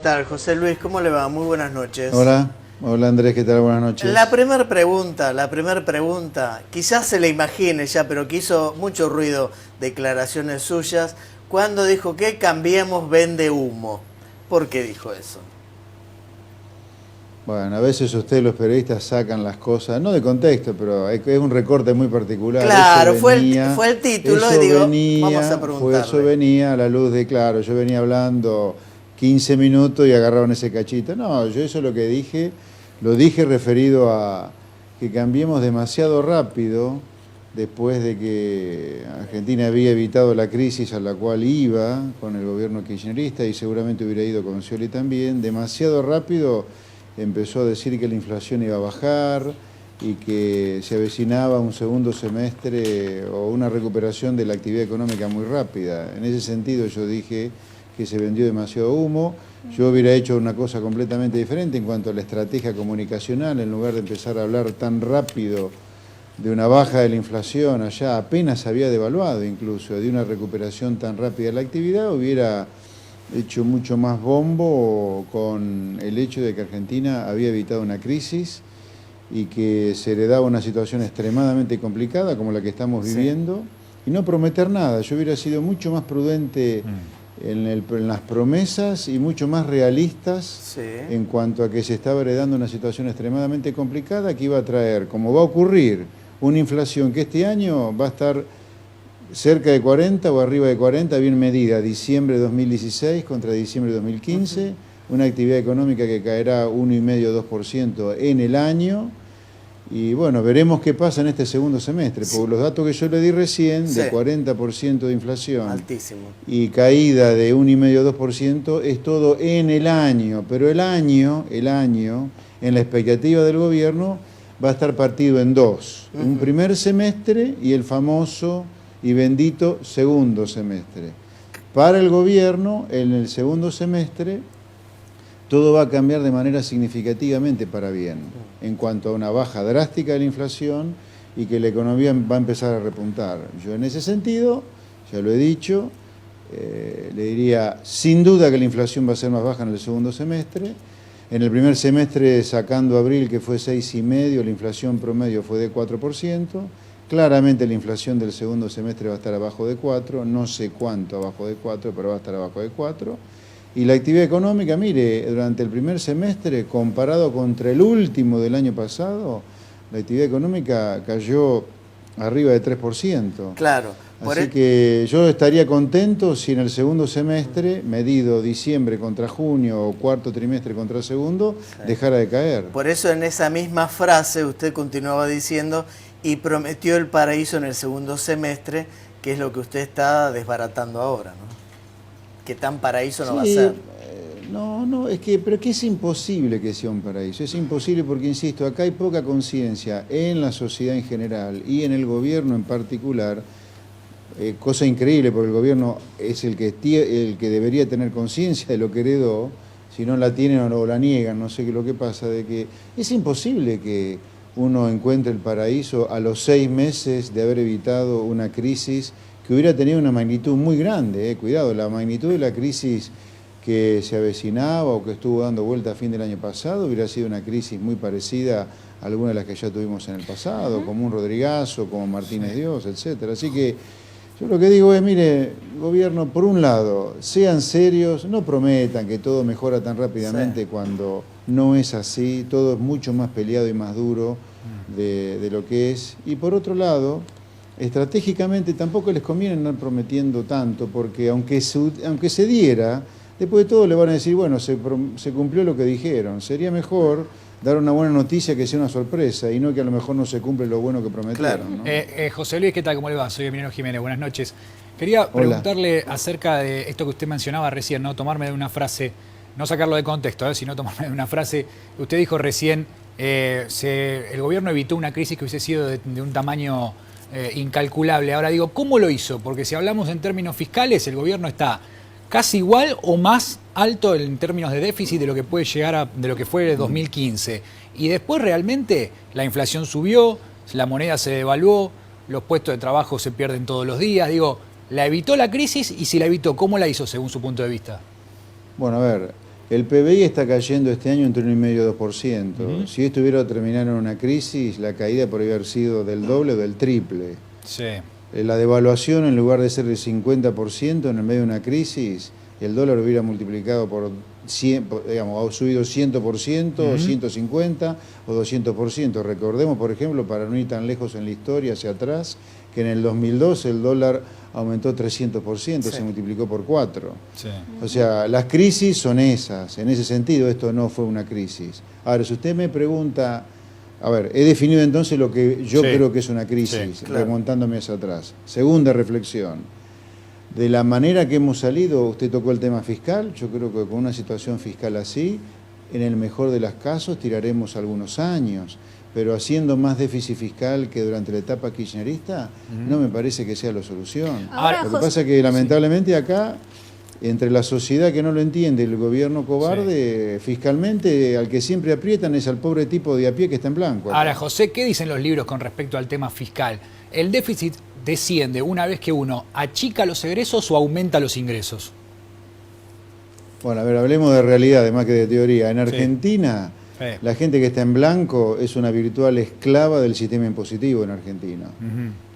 ¿Qué tal, José Luis? ¿Cómo le va? Muy buenas noches. Hola, hola Andrés, ¿qué tal? Buenas noches. La primera pregunta, quizás se le imagine ya, pero que hizo mucho ruido declaraciones suyas, cuando dijo que Cambiemos vende humo. ¿Por qué dijo eso? Bueno, a veces ustedes los periodistas sacan las cosas, no de contexto, pero es un recorte muy particular. Claro, fue el título y digo, vamos a preguntarle. Eso venía a la luz de, claro, yo venía hablando 15 minutos y agarraron ese cachito. No, yo eso lo que dije, lo dije referido a que cambiemos demasiado rápido después de que Argentina había evitado la crisis a la cual iba con el gobierno kirchnerista y seguramente hubiera ido con Scioli también, demasiado rápido empezó a decir que la inflación iba a bajar y que se avecinaba un segundo semestre o una recuperación de la actividad económica muy rápida. En ese sentido yo dije que se vendió demasiado humo. Yo hubiera hecho una cosa completamente diferente en cuanto a la estrategia comunicacional, en lugar de empezar a hablar tan rápido de una baja de la inflación, allá apenas había devaluado incluso, de una recuperación tan rápida de la actividad, hubiera hecho mucho más bombo con el hecho de que Argentina había evitado una crisis y que se heredaba una situación extremadamente complicada como la que estamos viviendo, y no prometer nada. Yo hubiera sido mucho más prudente en las promesas y mucho más realistas en cuanto a que se estaba heredando una situación extremadamente complicada que iba a traer, como va a ocurrir, una inflación que este año va a estar cerca de 40 o arriba de 40, bien medida, diciembre de 2016 contra diciembre de 2015, una actividad económica que caerá 1,5-2% en el año, y bueno, veremos qué pasa en este segundo semestre, porque los datos que yo le di recién, de 40% de inflación, altísimo, y caída de 1,5-2%, es todo en el año, pero el año, en la expectativa del gobierno, va a estar partido en dos, un primer semestre y el famoso y bendito segundo semestre. Para el gobierno, en el segundo semestre, todo va a cambiar de manera significativamente para bien, en cuanto a una baja drástica de la inflación y que la economía va a empezar a repuntar. Yo en ese sentido, ya lo he dicho, le diría, sin duda que la inflación va a ser más baja en el segundo semestre. En el primer semestre, sacando abril, que fue 6,5%, la inflación promedio fue de 4%. Claramente la inflación del segundo semestre va a estar abajo de 4, no sé cuánto abajo de 4, pero va a estar abajo de 4. Y la actividad económica, mire, durante el primer semestre, comparado contra el último del año pasado, la actividad económica cayó arriba de 3%. Claro. Así que yo estaría contento si en el segundo semestre, medido diciembre contra junio o cuarto trimestre contra segundo, dejara de caer. Por eso en esa misma frase usted continuaba diciendo y prometió el paraíso en el segundo semestre, que es lo que usted está desbaratando ahora, ¿no? Que tan paraíso no va a ser. Pero que es imposible que sea un paraíso. Es imposible porque, insisto, acá hay poca conciencia en la sociedad en general y en el gobierno en particular. Cosa increíble, porque el gobierno es el que debería tener conciencia de lo que heredó. Si no la tienen o la niegan, no sé qué es lo que pasa, de que es imposible que uno encuentre el paraíso a los 6 meses de haber evitado una crisis que hubiera tenido una magnitud muy grande. Cuidado, la magnitud de la crisis que se avecinaba o que estuvo dando vuelta a fin del año pasado hubiera sido una crisis muy parecida a alguna de las que ya tuvimos en el pasado, como un Rodrigazo, como Martínez Dios, etcétera. Así que yo lo que digo es, mire, gobierno, por un lado, sean serios, no prometan que todo mejora tan rápidamente cuando no es así, todo es mucho más peleado y más duro de lo que es. Y por otro lado, estratégicamente tampoco les conviene andar prometiendo tanto, porque aunque se diera, después de todo le van a decir, bueno, se cumplió lo que dijeron. Sería mejor dar una buena noticia que sea una sorpresa y no que a lo mejor no se cumple lo bueno que prometieron. Claro. ¿No? José Luis, ¿qué tal? ¿Cómo le va? Soy Emiliano Jiménez, buenas noches. Quería preguntarle acerca de esto que usted mencionaba recién, ¿no? Tomarme de una frase, no sacarlo de contexto, sino tomarme de una frase. Usted dijo recién, el gobierno evitó una crisis que hubiese sido de un tamaño incalculable. Ahora digo, ¿cómo lo hizo? Porque si hablamos en términos fiscales, el gobierno está casi igual o más alto en términos de déficit de lo que puede llegar de lo que fue 2015. Y después realmente la inflación subió, la moneda se devaluó, los puestos de trabajo se pierden todos los días. Digo, ¿la evitó la crisis? Y si la evitó, ¿cómo la hizo según su punto de vista? Bueno, a ver, El PBI está cayendo este año entre 1,5% y 2%. Si esto hubiera terminado en una crisis, la caída podría haber sido del doble o del triple. Sí. La devaluación, en lugar de ser del 50% en el medio de una crisis, el dólar hubiera multiplicado por 100, digamos, ha subido 100%, o 150% o 200%. Recordemos, por ejemplo, para no ir tan lejos en la historia, hacia atrás, que en el 2002 el dólar aumentó 300%, se multiplicó por 4. Sí. O sea, las crisis son esas. En ese sentido, esto no fue una crisis. Ahora, si usted me pregunta, a ver, he definido entonces lo que yo creo que es una crisis, remontándome hacia atrás. Segunda reflexión. De la manera que hemos salido, usted tocó el tema fiscal, yo creo que con una situación fiscal así, en el mejor de los casos tiraremos algunos años, pero haciendo más déficit fiscal que durante la etapa kirchnerista, no me parece que sea la solución. Ahora, lo que pasa es que lamentablemente acá, entre la sociedad que no lo entiende y el gobierno cobarde, fiscalmente al que siempre aprietan es al pobre tipo de a pie que está en blanco. Acá. Ahora, José, ¿qué dicen los libros con respecto al tema fiscal? ¿El déficit desciende una vez que uno achica los egresos o aumenta los ingresos? Bueno, a ver, hablemos de realidad, además que de teoría. En Argentina, la gente que está en blanco es una virtual esclava del sistema impositivo en Argentina.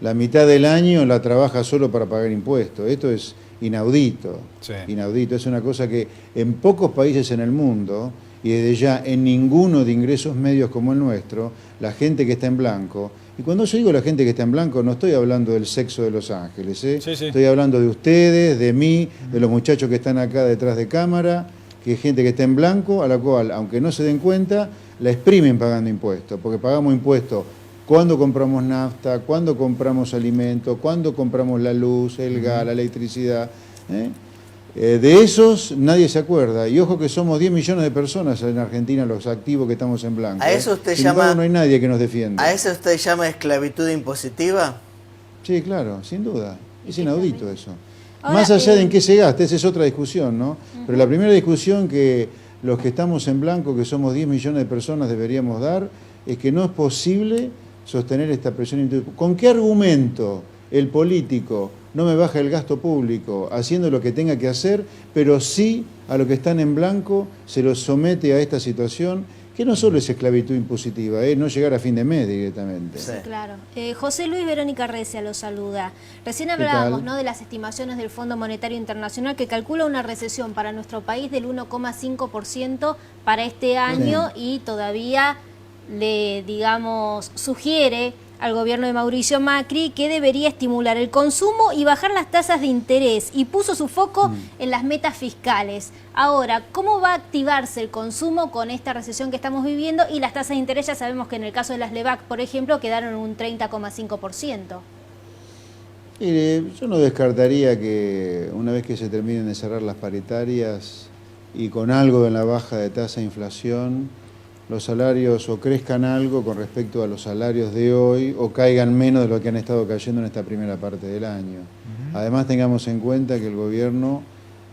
La mitad del año la trabaja solo para pagar impuestos. Esto es inaudito. Inaudito. Es una cosa que en pocos países en el mundo, y desde ya en ninguno de ingresos medios como el nuestro, la gente que está en blanco. Y cuando yo digo la gente que está en blanco, no estoy hablando del sexo de Los Ángeles, estoy hablando de ustedes, de mí, de los muchachos que están acá detrás de cámara, que es gente que está en blanco, a la cual, aunque no se den cuenta, la exprimen pagando impuestos, porque pagamos impuestos cuando compramos nafta, cuando compramos alimentos, cuando compramos la luz, el gas, la electricidad. De esos nadie se acuerda. Y ojo que somos 10 millones de personas en Argentina los activos que estamos en blanco. ¿A eso usted Sin llama, embargo, no hay nadie que nos defienda. ¿A eso usted llama esclavitud impositiva? Sí, claro, sin duda. Es inaudito eso. Ahora, Más allá de en qué se gasta, esa es otra discusión, ¿no? Pero la primera discusión que los que estamos en blanco, que somos 10 millones de personas, deberíamos dar, es que no es posible sostener esta presión impositiva. ¿Con qué argumento el político no me baja el gasto público haciendo lo que tenga que hacer, pero sí a los que están en blanco se los somete a esta situación, que no solo es esclavitud impositiva, no llegar a fin de mes directamente? Sí, claro. José Luis Verónica Recia lo saluda. Recién hablábamos, ¿no?, de las estimaciones del Fondo Monetario Internacional, que calcula una recesión para nuestro país del 1,5% para este año, y todavía le, digamos, sugiere al gobierno de Mauricio Macri que debería estimular el consumo y bajar las tasas de interés, y puso su foco en las metas fiscales. Ahora, ¿cómo va a activarse el consumo con esta recesión que estamos viviendo? Y las tasas de interés, ya sabemos que en el caso de las LEVAC, por ejemplo, quedaron en un 30,5%. Yo no descartaría que una vez que se terminen de cerrar las paritarias y con algo en la baja de tasa de inflación, los salarios o crezcan algo con respecto a los salarios de hoy o caigan menos de lo que han estado cayendo en esta primera parte del año. Además, tengamos en cuenta que el gobierno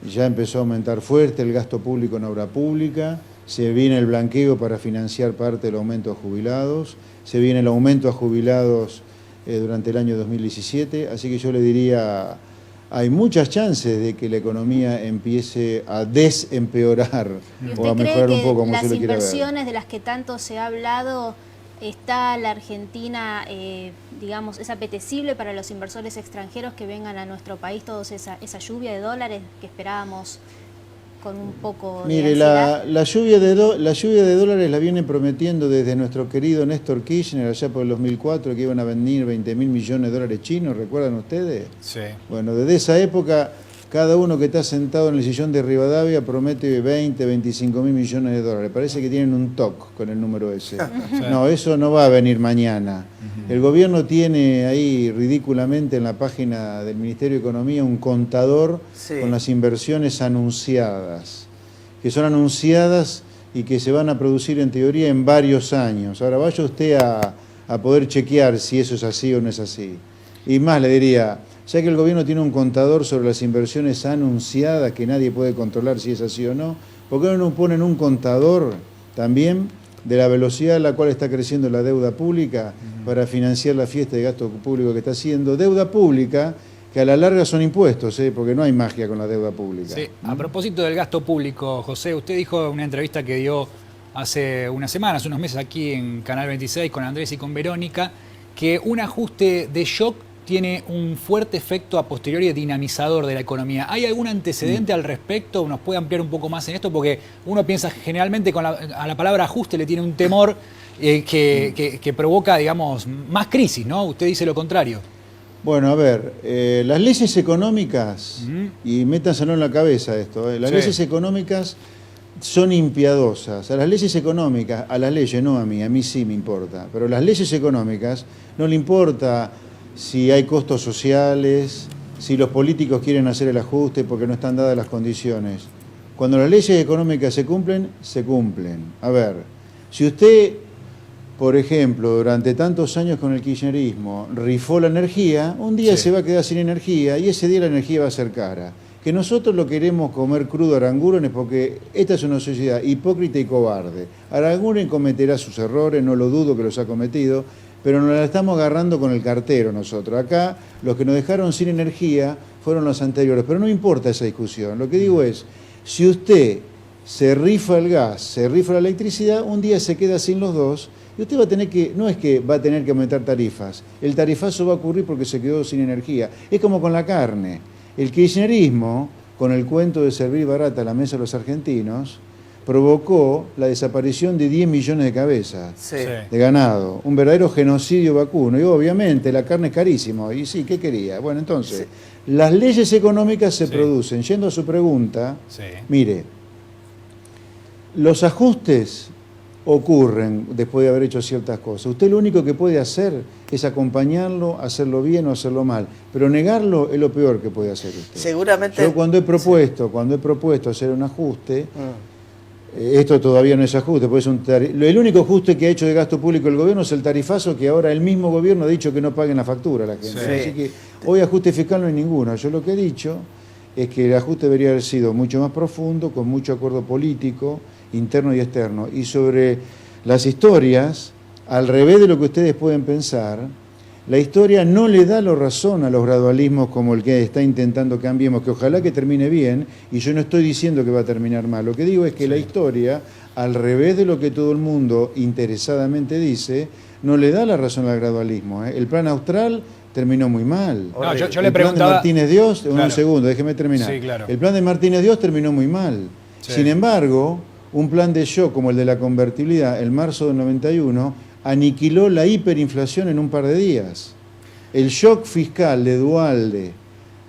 ya empezó a aumentar fuerte el gasto público en obra pública, se viene el blanqueo para financiar parte del aumento a jubilados, se viene el aumento a jubilados durante el año 2017, así que yo le diría, hay muchas chances de que la economía empiece a desempeorar o a mejorar un poco, como se lo quiera ver. ¿Las inversiones de las que tanto se ha hablado, está la Argentina, digamos, es apetecible para los inversores extranjeros que vengan a nuestro país, toda esa lluvia de dólares que esperábamos con un poco de ansiedad? La lluvia de dólares la viene prometiendo desde nuestro querido Néstor Kirchner allá por el 2004, que iban a venir 20.000 millones de dólares chinos, ¿recuerdan ustedes? Sí. Bueno, desde esa época, cada uno que está sentado en el sillón de Rivadavia promete 20, 25.000 millones de dólares. Parece que tienen un TOC con el número ese. No, eso no va a venir mañana. El gobierno tiene ahí ridículamente en la página del Ministerio de Economía un contador con las inversiones anunciadas, que son anunciadas y que se van a producir en teoría en varios años. Ahora vaya usted a poder chequear si eso es así o no es así. Y más le diría, ya que el gobierno tiene un contador sobre las inversiones anunciadas que nadie puede controlar si es así o no, ¿por qué no ponen un contador también de la velocidad a la cual está creciendo la deuda pública para financiar la fiesta de gasto público que está haciendo? Deuda pública que a la larga son impuestos, porque no hay magia con la deuda pública. Sí. A propósito del gasto público, José, usted dijo en una entrevista que dio hace unas semanas, unos meses aquí en Canal 26 con Andrés y con Verónica, que un ajuste de shock tiene un fuerte efecto a posteriori dinamizador de la economía. ¿Hay algún antecedente al respecto? ¿Nos puede ampliar un poco más en esto? Porque uno piensa generalmente a la palabra ajuste le tiene un temor que provoca, digamos, más crisis, ¿no? Usted dice lo contrario. Bueno, a ver, las leyes económicas, y métanselo en la cabeza esto, las leyes económicas son impiadosas. A las leyes económicas, a las leyes, no a mí sí me importa, pero las leyes económicas no le importa si hay costos sociales, si los políticos quieren hacer el ajuste porque no están dadas las condiciones. Cuando las leyes económicas se cumplen, se cumplen. A ver, si usted, por ejemplo, durante tantos años con el kirchnerismo rifó la energía, un día se va a quedar sin energía y ese día la energía va a ser cara. Que nosotros lo queremos comer crudo a Aranguren es porque esta es una sociedad hipócrita y cobarde. Aranguren cometerá sus errores, no lo dudo que los ha cometido, pero nos la estamos agarrando con el cartero nosotros. Acá los que nos dejaron sin energía fueron los anteriores, pero no importa esa discusión. Lo que digo es, si usted se rifa el gas, se rifa la electricidad, un día se queda sin los dos y usted va a tener que, no es que va a tener que aumentar tarifas, el tarifazo va a ocurrir porque se quedó sin energía. Es como con la carne. El kirchnerismo, con el cuento de servir barata a la mesa de los argentinos, provocó la desaparición de 10 millones de cabezas de ganado, un verdadero genocidio vacuno, y obviamente la carne es carísima, y sí, ¿qué quería? Bueno, entonces, las leyes económicas se producen, yendo a su pregunta, mire, los ajustes ocurren después de haber hecho ciertas cosas. Usted lo único que puede hacer es acompañarlo, hacerlo bien o hacerlo mal, pero negarlo es lo peor que puede hacer usted. Seguramente. Yo cuando he propuesto hacer un ajuste, esto todavía no es ajuste, pues el único ajuste que ha hecho de gasto público el gobierno es el tarifazo, que ahora el mismo gobierno ha dicho que no paguen la factura a la gente. Así que hoy ajuste fiscal no hay ninguno. Yo lo que he dicho es que el ajuste debería haber sido mucho más profundo, con mucho acuerdo político, interno y externo. Y sobre las historias, al revés de lo que ustedes pueden pensar, la historia no le da la razón a los gradualismos como el que está intentando Cambiemos, que ojalá que termine bien, y yo no estoy diciendo que va a terminar mal. Lo que digo es que la historia, al revés de lo que todo el mundo interesadamente dice, no le da la razón al gradualismo. El plan austral terminó muy mal. No, yo el le preguntaba... plan de Martínez Dios, claro. Un segundo, déjeme terminar. Sí, claro. El plan de Martínez Dios terminó muy mal. Sin embargo, un plan de shock como el de la convertibilidad, en marzo del 91, aniquiló la hiperinflación en un par de días. El shock fiscal de Duhalde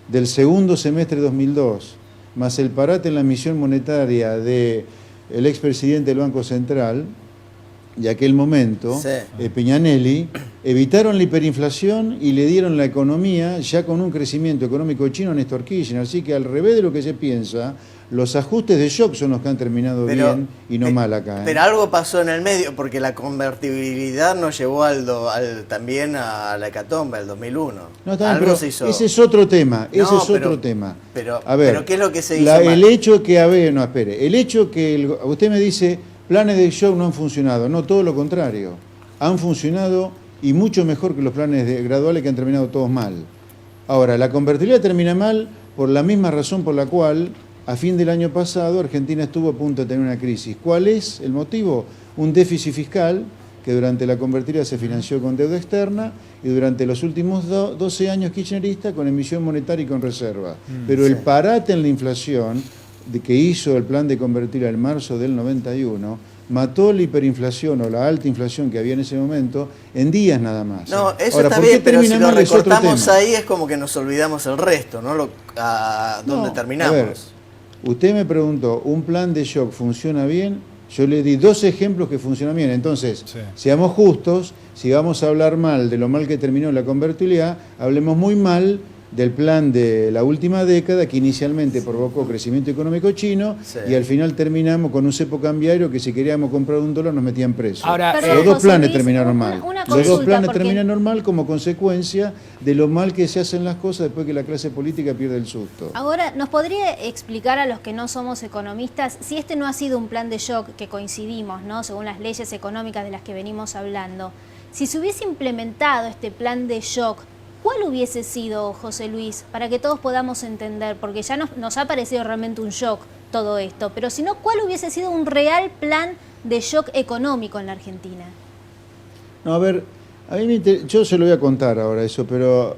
del segundo semestre de 2002, más el parate en la emisión monetaria del expresidente del Banco Central, de aquel momento, Peñanelli, evitaron la hiperinflación y le dieron la economía ya con un crecimiento económico chino a Néstor Kirchner. Así que al revés de lo que se piensa, los ajustes de shock son los que han terminado bien y no mal acá. Pero algo pasó en el medio, porque la convertibilidad nos llevó también a la hecatombe, al 2001. No, algo se hizo. Ese es otro tema, otro tema. A ver, pero ¿qué es lo que se hizo mal? El hecho que, el hecho que usted me dice, planes de shock no han funcionado. No, todo lo contrario. Han funcionado y mucho mejor que los planes graduales que han terminado todos mal. Ahora, la convertibilidad termina mal por la misma razón por la cual a fin del año pasado Argentina estuvo a punto de tener una crisis. ¿Cuál es el motivo? Un déficit fiscal que durante la convertibilidad se financió con deuda externa y durante los últimos 12 años kirchnerista con emisión monetaria y con reserva. Pero el parate en la inflación que hizo el plan de convertibilidad en marzo del 91 mató la hiperinflación o la alta inflación que había en ese momento en días nada más. No, eso ahora, está bien, pero si lo recortamos ahí es como que nos olvidamos el resto, ¿no? ¿Dónde terminamos? A ver, usted me preguntó, ¿un plan de shock funciona bien? Yo le di 2 ejemplos que funcionan bien. Entonces, seamos justos, si vamos a hablar mal de lo mal que terminó la convertibilidad, hablemos muy mal del plan de la última década que inicialmente provocó crecimiento económico chino y al final terminamos con un cepo cambiario que si queríamos comprar $1 nos metían preso. Ahora, los dos planes terminaron mal. Los dos planes terminaron mal como consecuencia de lo mal que se hacen las cosas después que la clase política pierde el susto. Ahora, ¿nos podría explicar a los que no somos economistas si este no ha sido un plan de shock, que coincidimos, ¿no?, según las leyes económicas de las que venimos hablando? Si se hubiese implementado este plan de shock ¿Cuál hubiese sido, José Luis, para que todos podamos entender? Porque ya nos ha parecido realmente un shock todo esto, pero si no, ¿cuál hubiese sido un real plan de shock económico en la Argentina? No, a ver, yo se lo voy a contar ahora eso, pero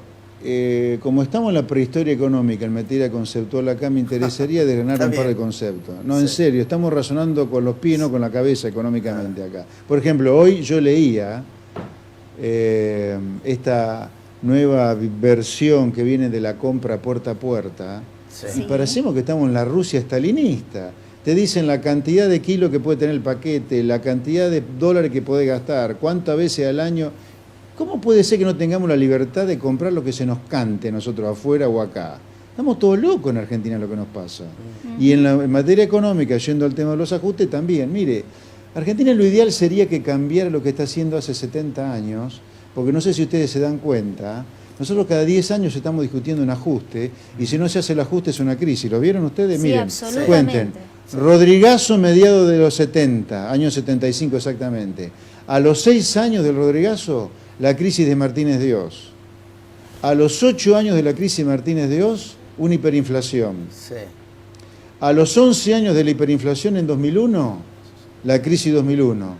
como estamos en la prehistoria económica, en materia conceptual acá, me interesaría desgranar un par de conceptos. No, en serio, estamos razonando con los pies, no con la cabeza económicamente acá. Por ejemplo, hoy yo leía esta nueva versión que viene de la compra puerta a puerta, y parecemos que estamos en la Rusia stalinista. Te dicen la cantidad de kilos que puede tener el paquete, la cantidad de dólares que puede gastar, cuántas veces al año. ¿Cómo puede ser que no tengamos la libertad de comprar lo que se nos cante nosotros afuera o acá? Estamos todos locos en Argentina lo que nos pasa. Y en materia económica, yendo al tema de los ajustes, también. Mire, Argentina lo ideal sería que cambiara lo que está haciendo hace 70 años, porque no sé si ustedes se dan cuenta, nosotros cada 10 años estamos discutiendo un ajuste, y si no se hace el ajuste es una crisis. ¿Lo vieron ustedes? Sí, miren, absolutamente. cuenten. Rodrigazo, mediados de los 70, años 75 exactamente. A los 6 años del Rodrigazo, la crisis de Martínez de Oz. A los 8 años de la crisis de Martínez de Oz, una hiperinflación. Sí. A los 11 años de la hiperinflación en 2001, la crisis 2001.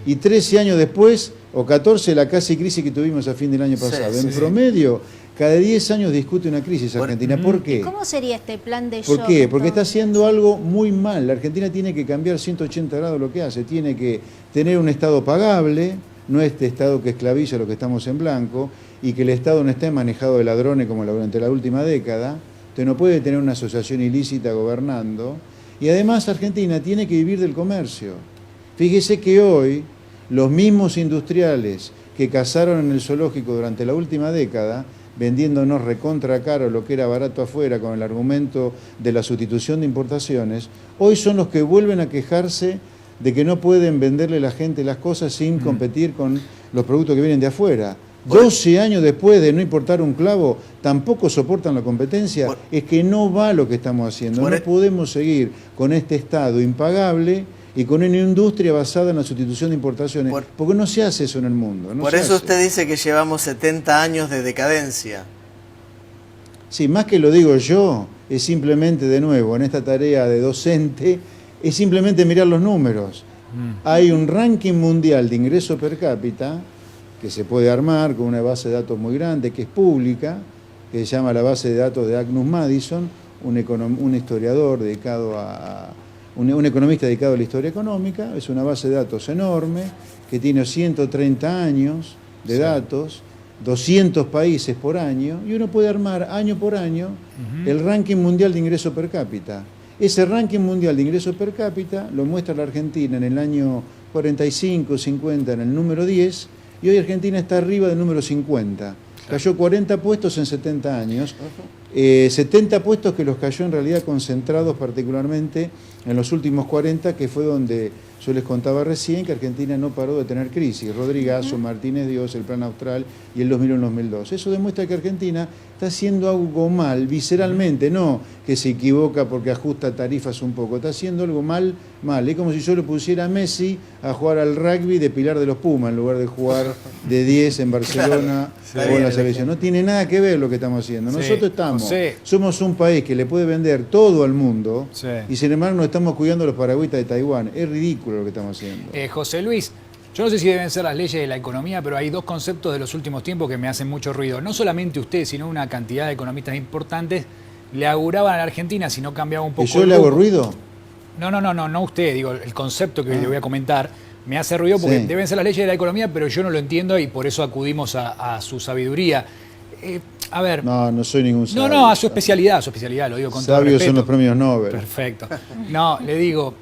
Y 13 años después, o 14, la casi crisis que tuvimos a fin del año pasado. En promedio, cada 10 años discute una crisis Argentina. ¿Por qué? ¿Cómo sería este plan de shock? ¿Por qué? Porque está haciendo algo muy mal. La Argentina tiene que cambiar 180 grados lo que hace. Tiene que tener un Estado pagable, no este Estado que esclaviza a los que estamos en blanco, y que el Estado no esté manejado de ladrones como durante la última década. Usted no puede tener una asociación ilícita gobernando. Y además Argentina tiene que vivir del comercio. Fíjese que hoy los mismos industriales que cazaron en el zoológico durante la última década, vendiéndonos recontra caro lo que era barato afuera con el argumento de la sustitución de importaciones, hoy son los que vuelven a quejarse de que no pueden venderle a la gente las cosas sin competir con los productos que vienen de afuera. 12 años después de no importar un clavo, tampoco soportan la competencia. Es que no va lo que estamos haciendo. No podemos seguir con este Estado impagable y con una industria basada en la sustitución de importaciones, porque no se hace eso en el mundo. Por eso usted dice que llevamos 70 años de decadencia. Sí, más que lo digo yo, es simplemente, de nuevo, en esta tarea de docente, es simplemente mirar los números. Hay un ranking mundial de ingreso per cápita que se puede armar con una base de datos muy grande, que es pública, que se llama la base de datos de Agnus Madison, un historiador dedicado un economista dedicado a la historia económica. Es una base de datos enorme, que tiene 130 años de datos, 200 países por año, y uno puede armar año por año el ranking mundial de ingreso per cápita. Ese ranking mundial de ingreso per cápita lo muestra la Argentina en el año 45, 50, en el número 10, y hoy Argentina está arriba del número 50. Cayó 40 puestos en 70 años, 70 puestos que los cayó en realidad concentrados particularmente en los últimos 40, que fue donde yo les contaba recién que Argentina no paró de tener crisis. Rodrigazo, Martínez de Oz, el Plan Austral y el 2001-2002. Eso demuestra que Argentina está haciendo algo mal, visceralmente, no que se equivoca porque ajusta tarifas un poco, está haciendo algo mal. Es como si yo le pusiera a Messi a jugar al rugby de Pilar de los Pumas en lugar de jugar de 10 en Barcelona o en la selección. No tiene nada que ver lo que estamos haciendo. Nosotros somos un país que le puede vender todo al mundo y sin embargo nos estamos cuidando los paragüitas de Taiwán. Es ridículo lo que estamos haciendo. José Luis, yo no sé si deben ser las leyes de la economía, pero hay dos conceptos de los últimos tiempos que me hacen mucho ruido. No solamente usted, sino una cantidad de economistas importantes le auguraban a la Argentina si no cambiaba un poco. ¿Y yo le hago ruido? No usted, digo, el concepto que le voy a comentar me hace ruido porque deben ser las leyes de la economía, pero yo no lo entiendo y por eso acudimos a su sabiduría. A ver. No soy ningún sabio. A su especialidad, lo digo con todo respeto. Sabios son los premios Nobel. Perfecto. No, le digo,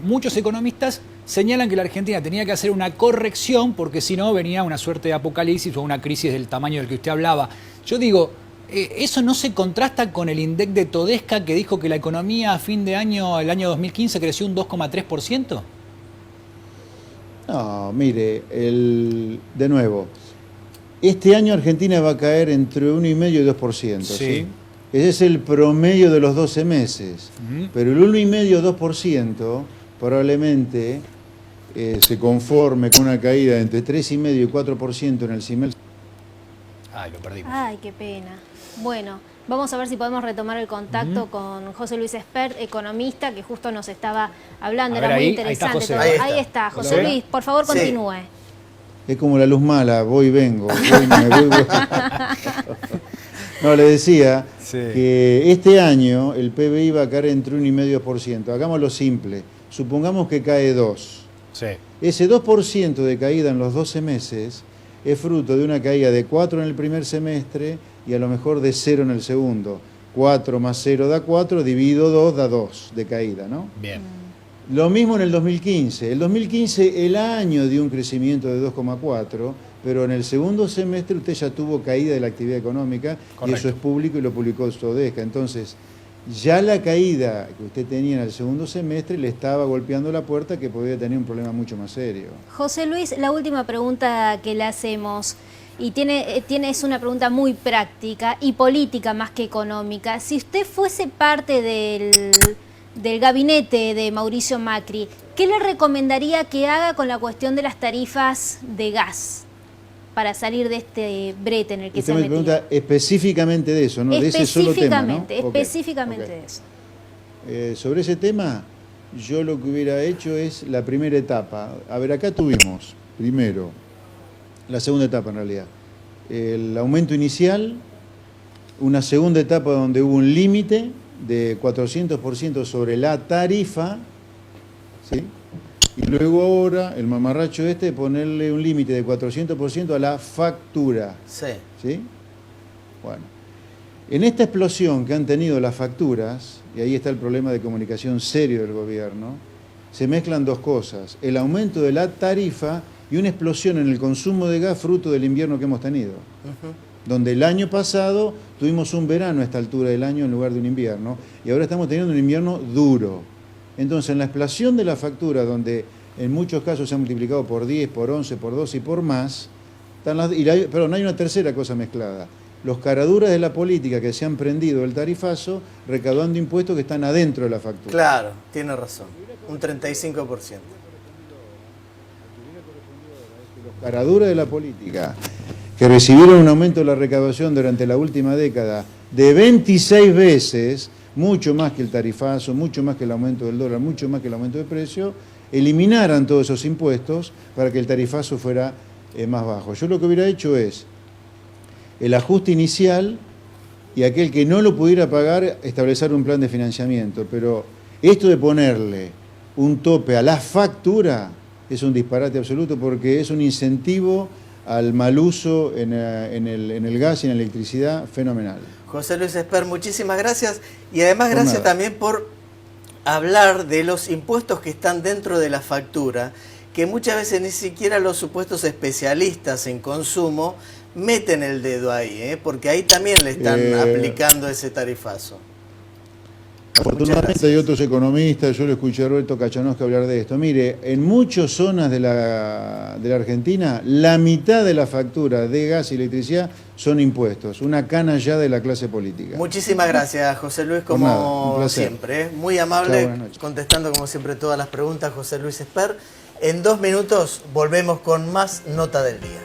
muchos economistas señalan que la Argentina tenía que hacer una corrección porque si no venía una suerte de apocalipsis o una crisis del tamaño del que usted hablaba. Yo digo, ¿eso no se contrasta con el INDEC de Todesca que dijo que la economía a fin de año, el año 2015, creció un 2,3%? No, mire, de nuevo, este año Argentina va a caer entre 1,5% y 2%. ¿Sí? Ese es el promedio de los 12 meses. Pero el 1,5% o 2% probablemente se conforme con una caída de entre 3,5% y 4% en el CIMEL. Ay, lo perdimos. Ay, qué pena. Bueno, vamos a ver si podemos retomar el contacto con José Luis Espert, economista, que justo nos estaba hablando. Era muy interesante. Ahí está, José Luis, por favor, continúe. Es como la luz mala, voy y vengo. Voy. No, le decía que este año el PBI va a caer entre 1,5%. Hagámoslo simple. Supongamos que cae 2. Sí. Ese 2% de caída en los 12 meses es fruto de una caída de 4 en el primer semestre y a lo mejor de 0 en el segundo. 4 más 0 da 4, dividido 2 da 2 de caída, ¿no? Bien. Lo mismo en el 2015. El 2015, el año dio un crecimiento de 2,4, pero en el segundo semestre usted ya tuvo caída de la actividad económica. Correcto. Y eso es público y lo publicó Sodesca. Entonces, ya la caída que usted tenía en el segundo semestre le estaba golpeando la puerta, que podía tener un problema mucho más serio. José Luis, la última pregunta que le hacemos, y es una pregunta muy práctica y política más que económica. Si usted fuese parte del gabinete de Mauricio Macri, ¿qué le recomendaría que haga con la cuestión de las tarifas de gas para salir de este brete en el que se ha metido? Usted me pregunta específicamente de eso, ¿no? De ese solo tema, ¿no? Específicamente Okay. de eso. Sobre ese tema, yo lo que hubiera hecho es la primera etapa. A ver, acá tuvimos, primero, la segunda etapa en realidad, el aumento inicial, una segunda etapa donde hubo un límite de 400% sobre la tarifa, ¿sí? Y luego ahora el mamarracho de ponerle un límite de 400% a la factura. Sí. ¿Sí? Bueno, en esta explosión que han tenido las facturas, y ahí está el problema de comunicación serio del gobierno, se mezclan dos cosas: el aumento de la tarifa y una explosión en el consumo de gas fruto del invierno que hemos tenido. Donde el año pasado tuvimos un verano a esta altura del año en lugar de un invierno, y ahora estamos teniendo un invierno duro. Entonces, en la explosión de la factura, donde en muchos casos se ha multiplicado por 10, por 11, por 12 y por más, pero no hay una tercera cosa mezclada: los caraduras de la política que se han prendido del tarifazo recaudando impuestos que están adentro de la factura. Claro, tiene razón, un 35%. Los caraduras de la política que recibieron un aumento de la recaudación durante la última década de 26 veces, mucho más que el tarifazo, mucho más que el aumento del dólar, mucho más que el aumento de precio, eliminaran todos esos impuestos para que el tarifazo fuera más bajo. Yo lo que hubiera hecho es el ajuste inicial, y aquel que no lo pudiera pagar, establecer un plan de financiamiento. Pero esto de ponerle un tope a la factura es un disparate absoluto, porque es un incentivo al mal uso en el gas y en la electricidad fenomenal. José Luis Espert, muchísimas gracias, y además gracias también por hablar de los impuestos que están dentro de la factura, que muchas veces ni siquiera los supuestos especialistas en consumo meten el dedo ahí, porque ahí también le están aplicando ese tarifazo. Afortunadamente hay otros economistas, yo lo escuché a Roberto Kachanovsky hablar de esto. Mire, en muchas zonas de la Argentina, la mitad de la factura de gas y electricidad son impuestos, una cana ya de la clase política. Muchísimas gracias, José Luis, como siempre. Muy amable, contestando como siempre todas las preguntas, José Luis Espert. En 2 minutos volvemos con más Nota del Día.